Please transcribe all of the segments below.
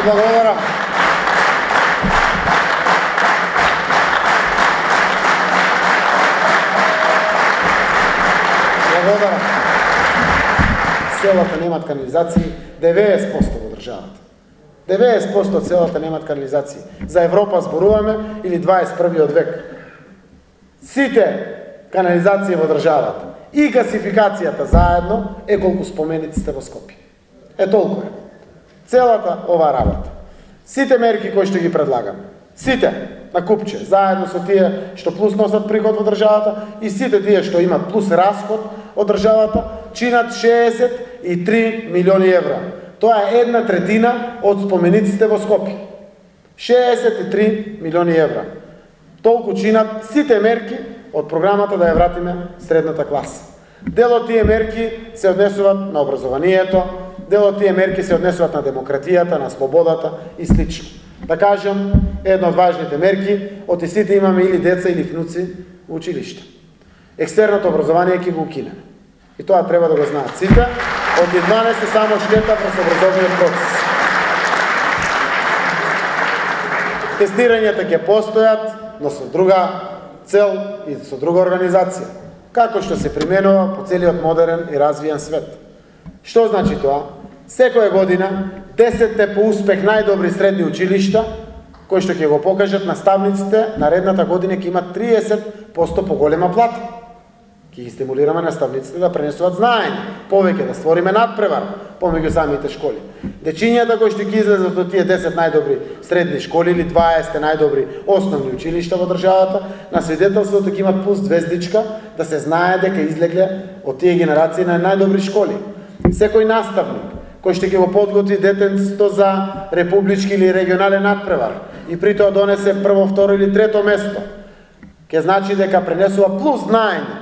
благодарам. Благодарам. Селата немат канализации, 90% во државата. 90% од селата немат канализации. За Европа зборуваме или 21. век. Сите канализации во државата и гасификацијата заедно е колку спомениците во Скопје. Е толку е. Целата оваа работа. Сите мерки кои што ги предлагаме, сите на купче, заедно со тие што плюс носат приход во државата и сите тие што имат плюс расход од државата, чинат 63 милиони евра. Тоа е 1/3 од спомениците во Скопје. 63 милиони евра. Толку чинат сите мерки од програмата да ја вратиме средната класа. Дел од тие мерки се однесуваат на образованието, дел од тие мерки се однесуваат на демократијата, на слободата и слично. Да кажам, една од важните мерки, од сите имаме или деца или внуци во училиште. Екстерното образование ќе го укинеме. И тоа треба да го знаат сите. Од 12 само штета врз образовниот процес. Тестирањата ќе постојат, но со друга цел и со друга организација, како што се применува по целиот модерен и развиен свет. Што значи тоа? Секоја година 10 по успех најдобри средни училишта, кои што ќе го покажат наставниците, наредната година ќе имат 30% поголема плата. Ќе ги стимулираме наставниците да пренесуваат знаење, повеќе да створиме надпревар помеѓу самите школи. Дечињата кои што ќе излезат од тие 10 најдобри средни школи или 20 најдобри основни училишта во државата, на свидетелството ќе имат плюс звездичка да се знае дека излегле од тие генерации на најдобри школи. Секој наставник кој што ќе го подготви детенцето за републички или регионален надпревар и при тоа донесе прво, второ или трето место, ќе значи дека пренесува плюс знаење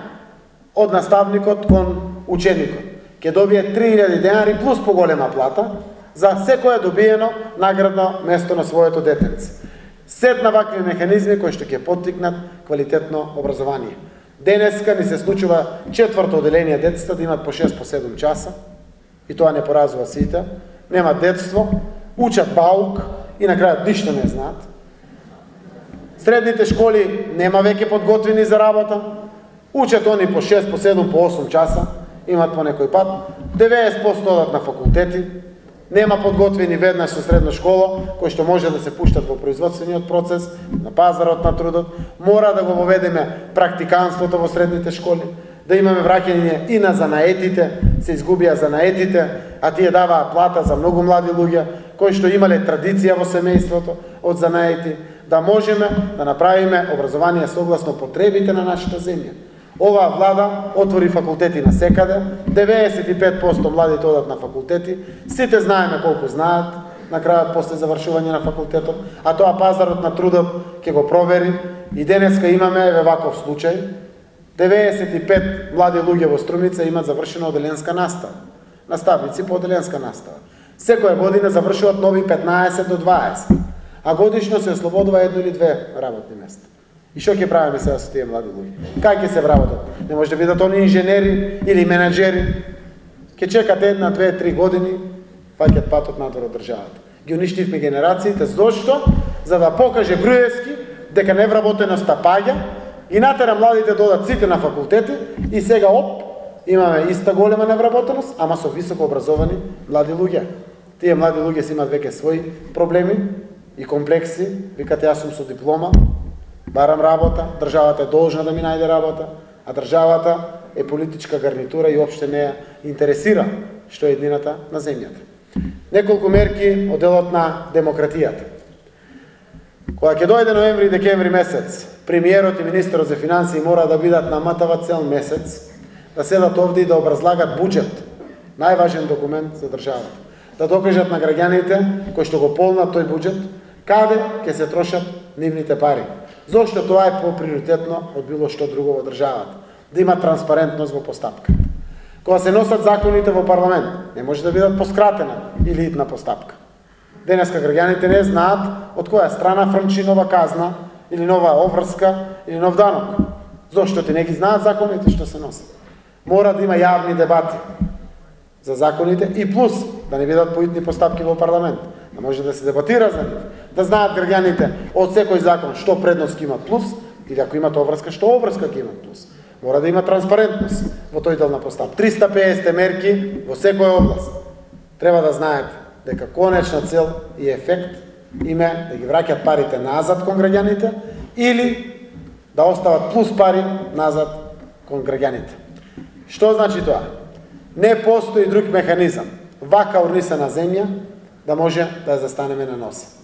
од наставникот кон ученикот. Ќе добие 3000 денари плюс поголема плата за секое добиено наградно место на своето детенце. Сет на вакви механизми кои што ќе поттикнат квалитетно образование. Денеска ни се случува четврто оделение децата да имат по 6 по 7 часа, и тоа не поразува сите, немат детство, учат баук и на крајот ништо не знаат. Средните школи нема веќе подготвени за работа, учат они по 6, по 7, по 8 часа, имат по некој пат, 90% одат на факултети, нема подготвени веднаш со средна школа, кои што може да се пуштат во производствениот процес, на пазарот на трудот, мора да го воведеме практиканството во средните школи, да имаме враќање и на занаетите, се изгубија занаетите, а тие даваат плата за многу млади луѓе, кои што имале традиција во семејството од занаети, да можеме да направиме образование согласно потребите на нашата земја. Оваа влада отвори факултети на секаде, 95% младите одат на факултети, сите знаеме колку знаат, на крајот после завршување на факултетот, а тоа пазарот на трудот ќе го провери и денеска имаме еве ваков случај. 95 млади луѓе во Струмица имат завршена оделенска настава, наставници по оделенска настава. Секоја година завршуваат нови 15 до 20, а годишно се ослободува 1 или 2 работни места. И што ќе правиме сега со тие млади луѓе? Кај ќе се вработат? Не може да бидат они инженери или менеджери. Ќе чекат 1, 2, 3 години, фаќат патот надвор од државата. Ги уништивме генерациите, зошто? За да покаже Груевски дека невработеноста паѓа и натера младите да одат сите на факултети и сега имаме иста голема невработеност, ама со високо образовани млади луѓе. Тие млади луѓе си имат веќе своји проблеми и комплекси, викат јас сум со диплома, барам работа, државата е должна да ми најде работа, а државата е политичка гарнитура и опште не ја интересира што е еднината на земјата. Неколку мерки од делот на демократијата. Кога ќе дојде ноември и декември месец, премиерот и министерот за финансии мора да бидат на МТВ цел месец, да седат овде и да образлагат буџет, најважен документ за државата. Да докажат на граѓаните кои што го полнат тој буџет, каде ќе се трошат нивните пари. Зошто тоа е поприоритетно од било што друго во државата? Да има транспарентност во постапката. Кога се носат законите во парламент, не може да бидат поскратена или итна постапка. Денеска граѓаните не знаат од која страна фрнчи нова казна, или нова обврска, или нов данок. Зошто ти не ги знаат законите што се носат? Мора да има јавни дебати за законите и плюс да не бидат поитни постапки во парламент. да може да се дебатира за нив, да знаат граѓаните од секој закон што предност ќе имат плюс или ако имат обврска, што обврска ќе имат плюс. Мора да има транспарентност во тој дел на постап. 350 мерки во секоја област. Треба да знаете дека конечна цел и ефект им е да ги враќат парите назад кон граѓаните или да остават плюс пари назад кон граѓаните. Што значи тоа? Не постои друг механизам, вака урнисана земја, да може да ја застанеме на носа.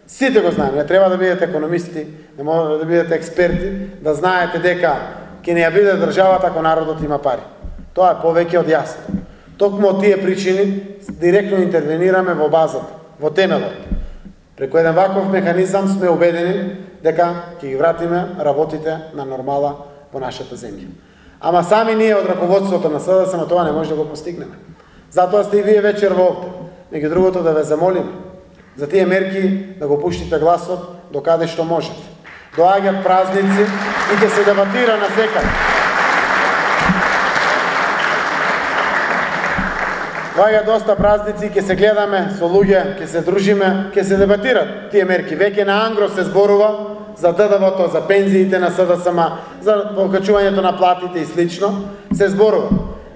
Сите го знаеме, не треба да бидете економисти, не може да бидете експерти, да знаете дека ќе не ја биде државата ако народот има пари. Тоа е повеќе од јасно. Токму од тие причини директно интервенираме во базата, во темелот. Преку еден ваков механизам сме убедени дека ќе ги вратиме работите на нормала во нашата земја. Ама сами ние од раководството на СДСМ тоа не може да го постигнеме. Затоа сте и вие вечер во овде. Меѓу другото да ве замолиме за тие мерки да го пуштите гласот до каде што можете. Доаѓаат празници и ќе се дебатира на секаде. Доаѓаат доста празници, ќе се гледаме со луѓе, ќе се дружиме, ќе се дебатират тие мерки. Веќе на ангро се зборува за ДДВ-то, за пензиите на СДСМ, за покачувањето на платите и слично, се зборува.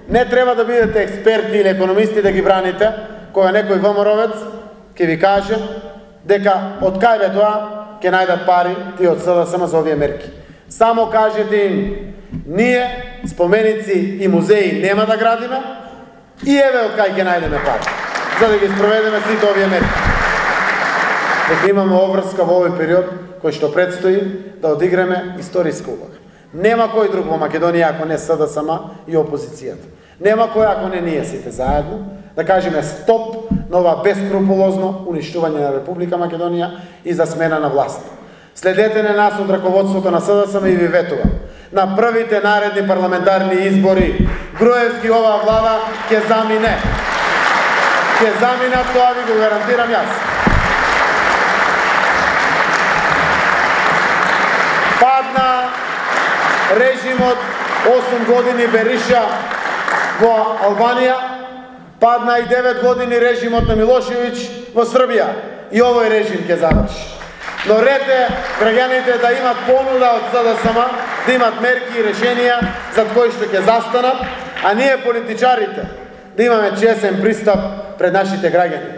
Не треба да бидете експерти или економисти да ги браните, кога некој ВМРО-вец ќе ви каже дека од кај бе тоа ќе најдат пари тие од СДСМ за овие мерки. Само кажете им, ние споменици и музеи нема да градиме и еве од кај ќе најдеме пари, за да ги спроведеме сите овие мерки. Дека имаме обврска во овој период кој што предстои да одиграме историска улога. Нема кој друг во Македонија ако не СДСМ и опозицијата. Нема кој ако не ние сите заедно да кажеме стоп на ова бескрупулозно уништување на Република Македонија и за смена на власт. Следете на нас од раководството на СДСМ и ви ветувам. На првите наредни парламентарни избори Груевски оваа влада ќе замине. Ќе замине, тоа ви го гарантирам јас. Падна режимот 8 години Бериша во Албанија, падна и 9 години режимот на Милошевиќ во Србија. И овој режим ќе заврши. Но ред е граѓаните да имат понуда од СДСМ, да имат мерки и решенија за кои што ќе застанат, а ние политичарите да имаме чесен пристап пред нашите граѓани.